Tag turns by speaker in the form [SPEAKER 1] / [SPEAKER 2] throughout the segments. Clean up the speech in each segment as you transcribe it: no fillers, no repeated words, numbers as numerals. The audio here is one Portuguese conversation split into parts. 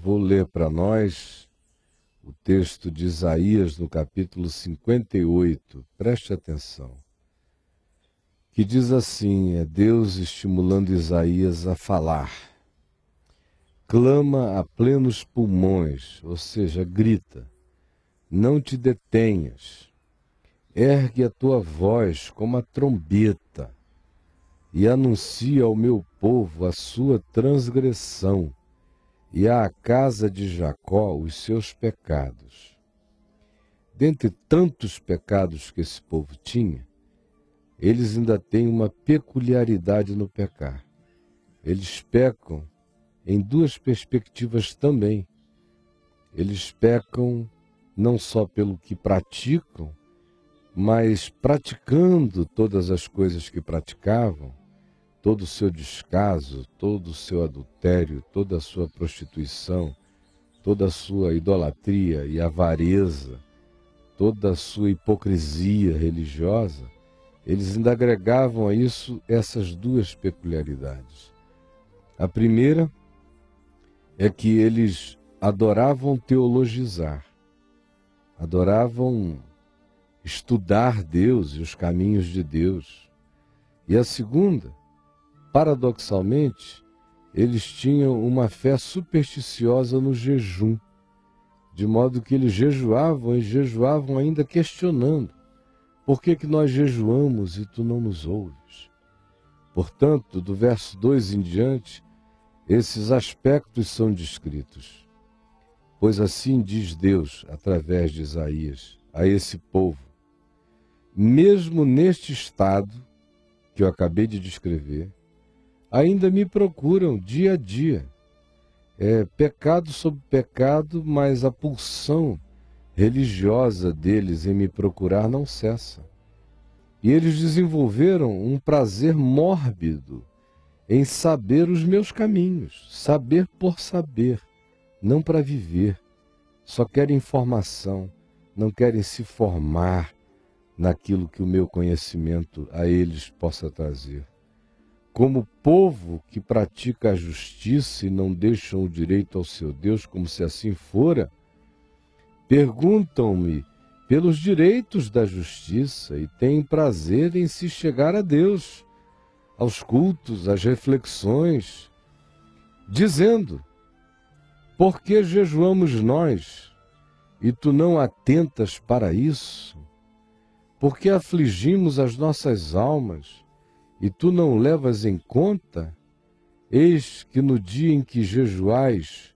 [SPEAKER 1] vou ler para nós o texto de Isaías no capítulo 58. Preste atenção. Que diz assim, é Deus estimulando Isaías a falar. Clama a plenos pulmões, ou seja, grita. Não te detenhas. Ergue a tua voz como a trombeta e anuncia ao meu povo a sua transgressão e à casa de Jacó os seus pecados. Dentre tantos pecados que esse povo tinha, eles ainda têm uma peculiaridade no pecar. Eles pecam em duas perspectivas também. Eles pecam não só pelo que praticam, mas praticando todas as coisas que praticavam, todo o seu descaso, todo o seu adultério, toda a sua prostituição, toda a sua idolatria e avareza, toda a sua hipocrisia religiosa, eles ainda agregavam a isso essas duas peculiaridades. A primeira é que eles adoravam teologizar, adoravam estudar Deus e os caminhos de Deus. E a segunda, paradoxalmente, eles tinham uma fé supersticiosa no jejum, de modo que eles jejuavam e jejuavam ainda questionando: por que nós jejuamos e tu não nos ouves? Portanto, do verso 2 em diante, esses aspectos são descritos. Pois assim diz Deus, através de Isaías, a esse povo: mesmo neste estado que eu acabei de descrever, ainda me procuram dia a dia. É pecado sobre pecado, mas a pulsão religiosa deles em me procurar não cessa. E eles desenvolveram um prazer mórbido em saber os meus caminhos, saber por saber, não para viver. Só querem informação, não querem se formar naquilo que o meu conhecimento a eles possa trazer. Como povo que pratica a justiça e não deixam o direito ao seu Deus, como se assim fora, perguntam-me pelos direitos da justiça e têm prazer em se chegar a Deus, aos cultos, às reflexões, dizendo: por que jejuamos nós e tu não atentas para isso? Por que afligimos as nossas almas e tu não levas em conta? Eis que no dia em que jejuais,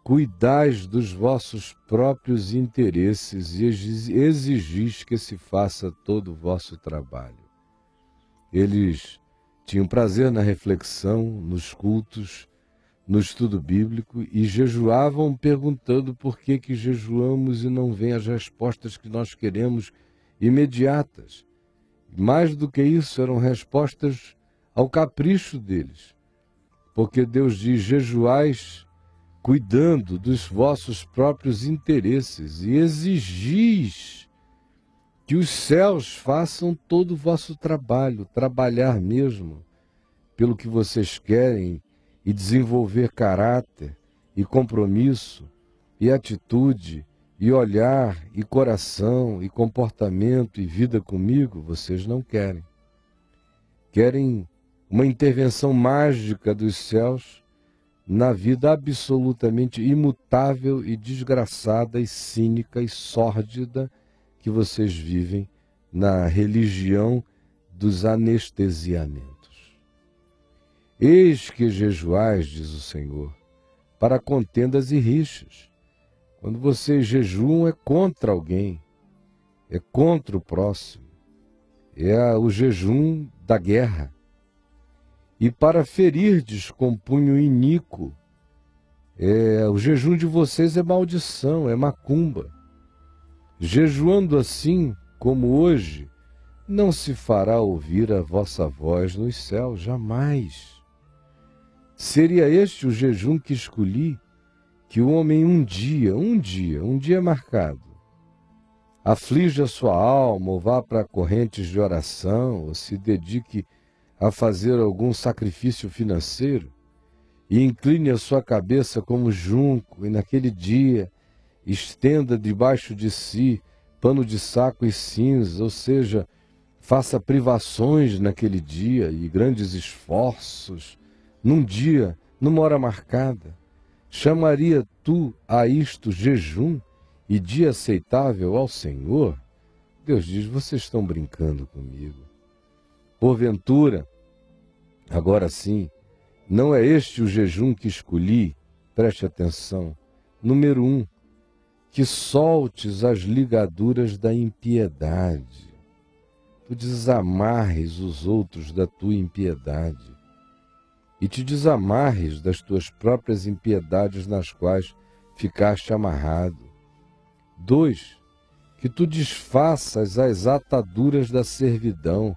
[SPEAKER 1] cuidais dos vossos próprios interesses e exigis que se faça todo o vosso trabalho. Eles tinham prazer na reflexão, nos cultos, no estudo bíblico e jejuavam perguntando por que jejuamos e não vêm as respostas que nós queremos imediatas. Mais do que isso, eram respostas ao capricho deles. Porque Deus diz: jejuais cuidando dos vossos próprios interesses e exigis que os céus façam todo o vosso trabalho, trabalhar mesmo pelo que vocês querem e desenvolver caráter e compromisso e atitude e olhar e coração e comportamento e vida comigo, vocês não querem. Querem uma intervenção mágica dos céus na vida absolutamente imutável e desgraçada e cínica e sórdida que vocês vivem na religião dos anestesiamentos. Eis que jejuais, diz o Senhor, para contendas e rixas. Quando vocês jejuam é contra alguém, é contra o próximo, é o jejum da guerra. E para ferirdes com punho iníquo, o jejum de vocês é maldição, é macumba. Jejuando assim, como hoje, não se fará ouvir a vossa voz nos céus, jamais. Seria este o jejum que escolhi, que o homem um dia marcado, aflige a sua alma, ou vá para correntes de oração, ou se dedique a fazer algum sacrifício financeiro, e incline a sua cabeça como junco, e naquele dia estenda debaixo de si pano de saco e cinza, ou seja, faça privações naquele dia e grandes esforços, num dia, numa hora marcada. Chamaria tu a isto jejum e dia aceitável ao Senhor? Deus diz, vocês estão brincando comigo. Porventura, agora sim, não é este o jejum que escolhi? Preste atenção. Número 1, que soltes as ligaduras da impiedade. Tu desamarres os outros da tua impiedade e te desamarres das tuas próprias impiedades nas quais ficaste amarrado. 2, que tu desfaças as ataduras da servidão,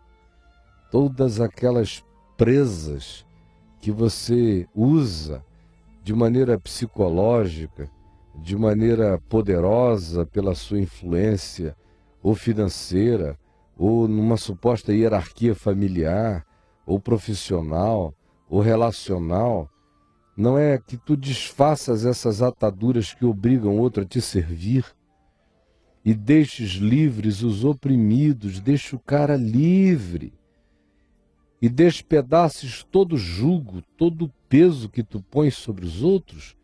[SPEAKER 1] todas aquelas presas que você usa de maneira psicológica, de maneira poderosa pela sua influência ou financeira, ou numa suposta hierarquia familiar, ou profissional, ou relacional. Não é que tu desfaças essas ataduras que obrigam outro a te servir e deixes livres os oprimidos, deixa o cara livre e despedaces todo o jugo, todo o peso que tu pões sobre os outros.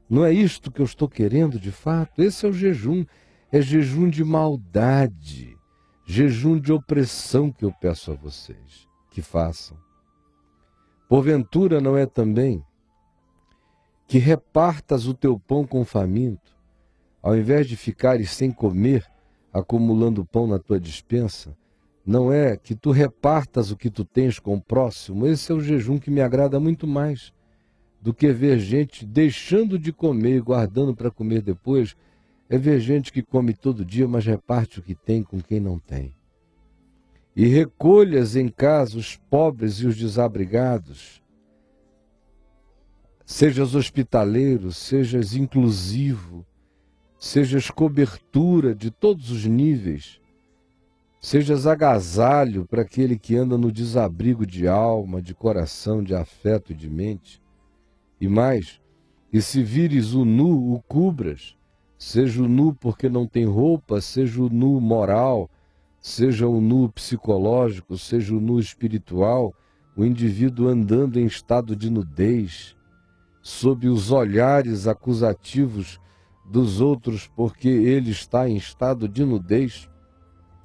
[SPEAKER 1] Não é isto que eu estou querendo de fato? Esse é o jejum, é jejum de maldade, jejum de opressão que eu peço a vocês que façam. Porventura não é também que repartas o teu pão com o faminto, ao invés de ficares sem comer, acumulando pão na tua despensa? Não é que tu repartas o que tu tens com o próximo? Esse é o jejum que me agrada muito mais do que ver gente deixando de comer e guardando para comer depois. É ver gente que come todo dia, mas reparte o que tem com quem não tem. E recolhas em casa os pobres e os desabrigados. Sejas hospitaleiro, sejas inclusivo, sejas cobertura de todos os níveis, sejas agasalho para aquele que anda no desabrigo de alma, de coração, de afeto e de mente. E mais, e se vires o nu, o cubras, seja o nu porque não tem roupa, seja o nu moral, seja o nu psicológico, seja o nu espiritual, o indivíduo andando em estado de nudez, sob os olhares acusativos dos outros, porque ele está em estado de nudez.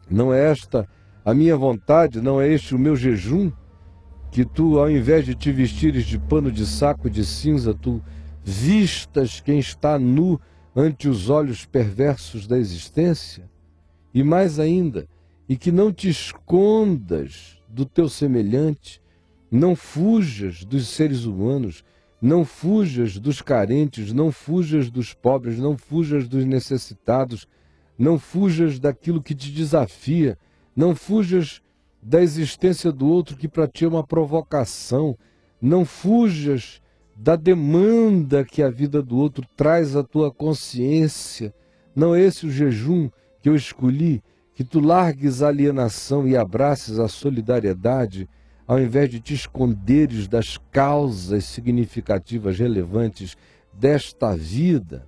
[SPEAKER 1] Não é esta a minha vontade, não é este o meu jejum? Que tu, ao invés de te vestires de pano de saco e de cinza, tu vistas quem está nu ante os olhos perversos da existência? E mais ainda, e que não te escondas do teu semelhante, não fujas dos seres humanos, não fujas dos carentes, não fujas dos pobres, não fujas dos necessitados, não fujas daquilo que te desafia, não fujas da existência do outro que para ti é uma provocação, não fujas da demanda que a vida do outro traz à tua consciência. Não é esse o jejum que eu escolhi? Que tu largues a alienação e abraces a solidariedade, ao invés de te esconderes das causas significativas, relevantes desta vida.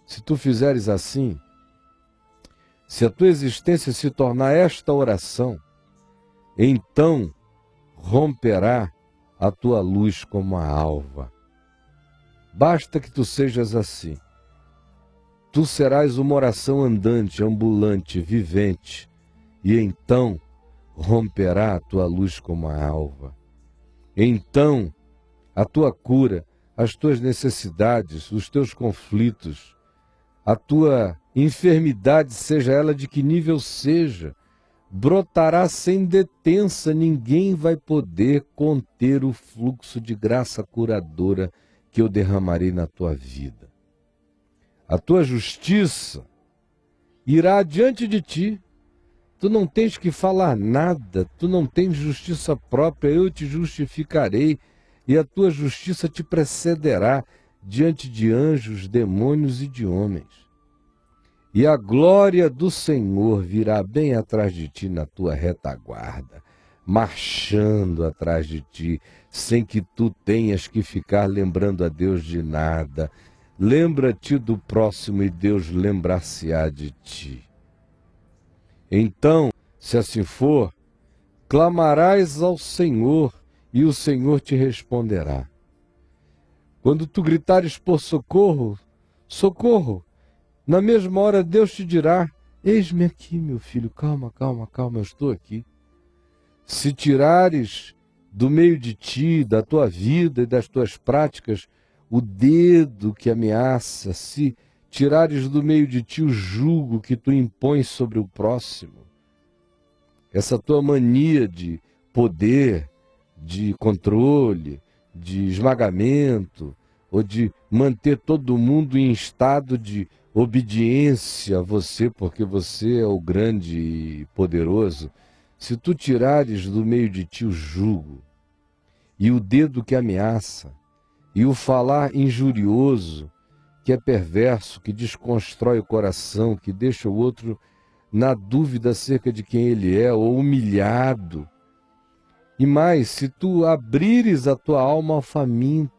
[SPEAKER 1] Se tu fizeres assim, se a tua existência se tornar esta oração, então romperá a tua luz como a alva. Basta que tu sejas assim. Tu serás uma oração andante, ambulante, vivente, e então romperá a tua luz como a alva. Então a tua cura, as tuas necessidades, os teus conflitos, a tua enfermidade, seja ela de que nível seja, brotará sem detença, ninguém vai poder conter o fluxo de graça curadora que eu derramarei na tua vida. A tua justiça irá adiante de ti. Tu não tens que falar nada, tu não tens justiça própria, eu te justificarei, e a tua justiça te precederá diante de anjos, demônios e de homens. E a glória do Senhor virá bem atrás de ti na tua retaguarda. marchando atrás de ti, sem que tu tenhas que ficar lembrando a Deus de nada. Lembra-te do próximo e Deus lembrar-se-á de ti. Então, se assim for, clamarás ao Senhor e o Senhor te responderá. Quando tu gritares por socorro, socorro, na mesma hora Deus te dirá: eis-me aqui, meu filho, calma, calma, calma, eu estou aqui. Se tirares do meio de ti, da tua vida e das tuas práticas, o dedo que ameaça, se tirares do meio de ti o jugo que tu impões sobre o próximo, essa tua mania de poder, de controle, de esmagamento, ou de manter todo mundo em estado de obediência a você, porque você é o grande e poderoso, se tu tirares do meio de ti o jugo, e o dedo que ameaça, e o falar injurioso, que é perverso, que desconstrói o coração, que deixa o outro na dúvida acerca de quem ele é, ou humilhado. E mais, se tu abrires a tua alma ao faminto,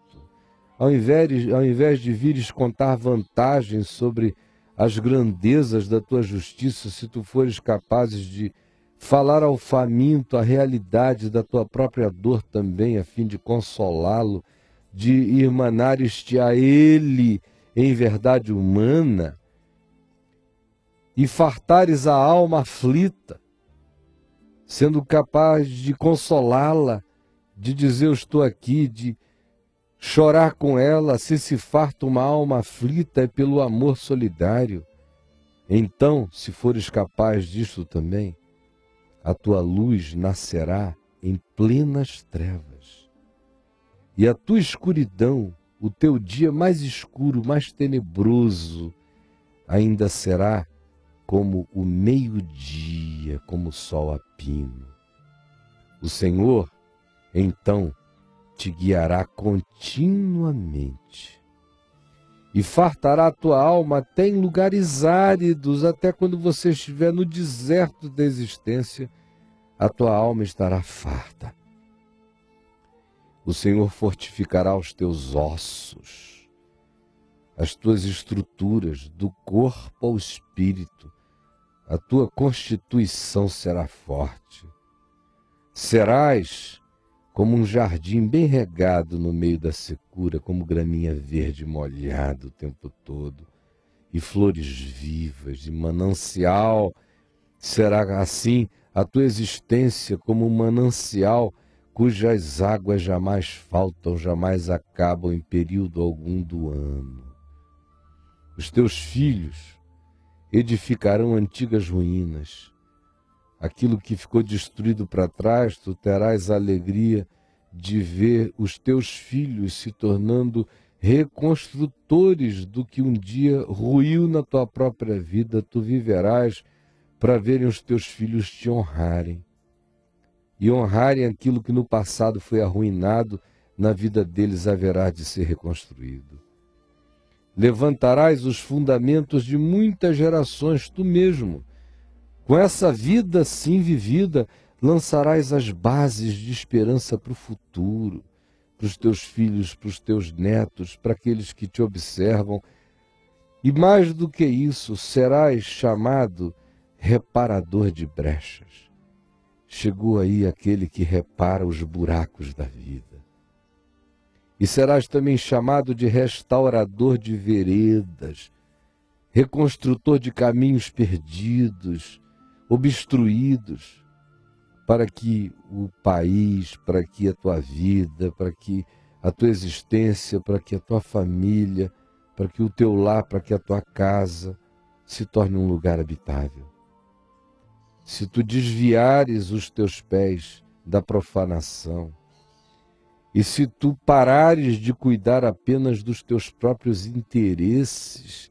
[SPEAKER 1] ao invés de vires contar vantagens sobre as grandezas da tua justiça, se tu fores capazes de falar ao faminto a realidade da tua própria dor também, a fim de consolá-lo, de irmanares-te a ele em verdade humana, e fartares a alma aflita, sendo capaz de consolá-la, de dizer eu estou aqui, de chorar com ela, se farta uma alma aflita é pelo amor solidário. Então, se fores capaz disto também, a tua luz nascerá em plenas trevas. E a tua escuridão, o teu dia mais escuro, mais tenebroso, ainda será como o meio-dia, como o sol a pino. O Senhor, então, te guiará continuamente e fartará a tua alma até em lugares áridos, até quando você estiver no deserto da existência, a tua alma estará farta. O Senhor fortificará os teus ossos, as tuas estruturas, do corpo ao espírito. A tua constituição será forte. Serás como um jardim bem regado no meio da secura, como graminha verde molhada o tempo todo, e flores vivas, e manancial. Será assim a tua existência, como um manancial cujas águas jamais faltam, jamais acabam em período algum do ano. Os teus filhos edificarão antigas ruínas. Aquilo que ficou destruído para trás, tu terás a alegria de ver os teus filhos se tornando reconstrutores do que um dia ruiu na tua própria vida. Tu viverás para verem os teus filhos te honrarem. E honrarem aquilo que no passado foi arruinado, na vida deles haverá de ser reconstruído. Levantarás os fundamentos de muitas gerações, tu mesmo. Com essa vida assim vivida, lançarás as bases de esperança para o futuro, para os teus filhos, para os teus netos, para aqueles que te observam. E mais do que isso, serás chamado reparador de brechas. Chegou aí aquele que repara os buracos da vida. E serás também chamado de restaurador de veredas, reconstrutor de caminhos perdidos, obstruídos, para que o país, para que a tua vida, para que a tua existência, para que a tua família, para que o teu lar, para que a tua casa se torne um lugar habitável. Se tu desviares os teus pés da profanação, e se tu parares de cuidar apenas dos teus próprios interesses,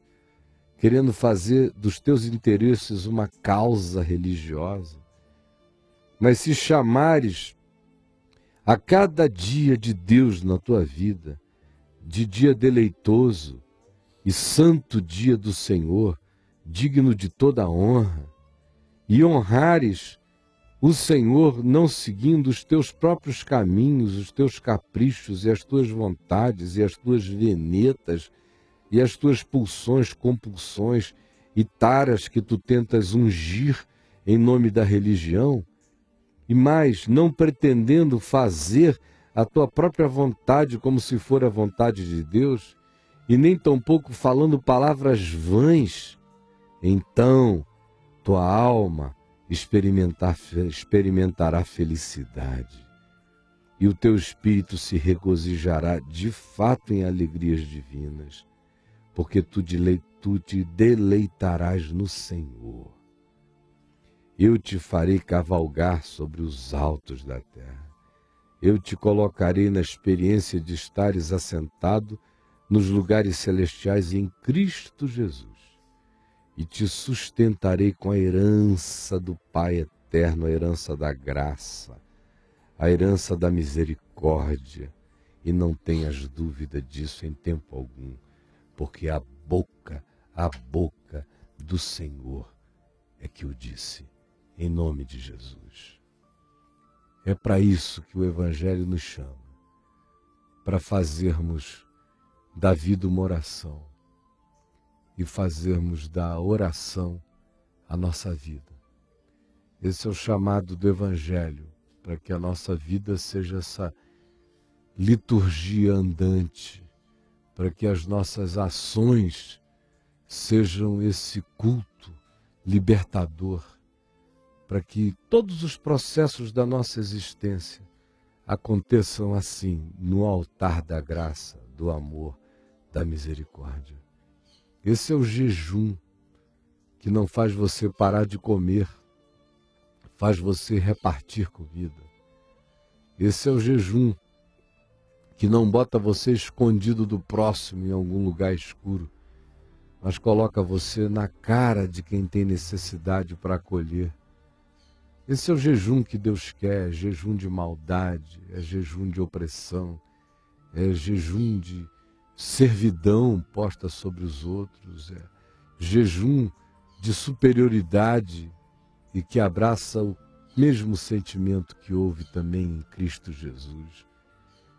[SPEAKER 1] querendo fazer dos teus interesses uma causa religiosa, mas se chamares a cada dia de Deus na tua vida, de dia deleitoso e santo dia do Senhor, digno de toda a honra, e honrares o Senhor não seguindo os teus próprios caminhos, os teus caprichos e as tuas vontades e as tuas venetas e as tuas pulsões, compulsões e taras que tu tentas ungir em nome da religião, e mais, não pretendendo fazer a tua própria vontade como se for a vontade de Deus, e nem tampouco falando palavras vãs, então tua alma experimentará felicidade, e o teu espírito se regozijará de fato em alegrias divinas, porque tu te deleitarás no Senhor. Eu te farei cavalgar sobre os altos da terra. Eu te colocarei na experiência de estares assentado nos lugares celestiais em Cristo Jesus. E te sustentarei com a herança do Pai eterno, a herança da graça, a herança da misericórdia. E não tenhas dúvida disso em tempo algum, porque a boca do Senhor é que o disse, em nome de Jesus. É para isso que o Evangelho nos chama, para fazermos da vida uma oração e fazermos da oração a nossa vida. Esse é o chamado do Evangelho, para que a nossa vida seja essa liturgia andante, para que as nossas ações sejam esse culto libertador, para que todos os processos da nossa existência aconteçam assim, no altar da graça, do amor, da misericórdia. Esse é o jejum que não faz você parar de comer, faz você repartir comida. Esse é o jejum que não bota você escondido do próximo em algum lugar escuro, mas coloca você na cara de quem tem necessidade para acolher. Esse é o jejum que Deus quer, é jejum de maldade, é jejum de opressão, é jejum de servidão posta sobre os outros, é jejum de superioridade e que abraça o mesmo sentimento que houve também em Cristo Jesus.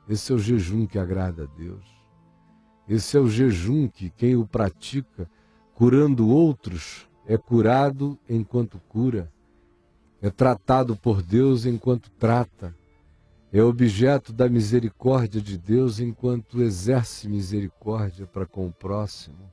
[SPEAKER 1] Esse é o jejum que agrada a Deus. Esse é o jejum que quem o pratica, curando outros, é curado enquanto cura, é tratado por Deus enquanto trata, é objeto da misericórdia de Deus enquanto exerce misericórdia para com o próximo.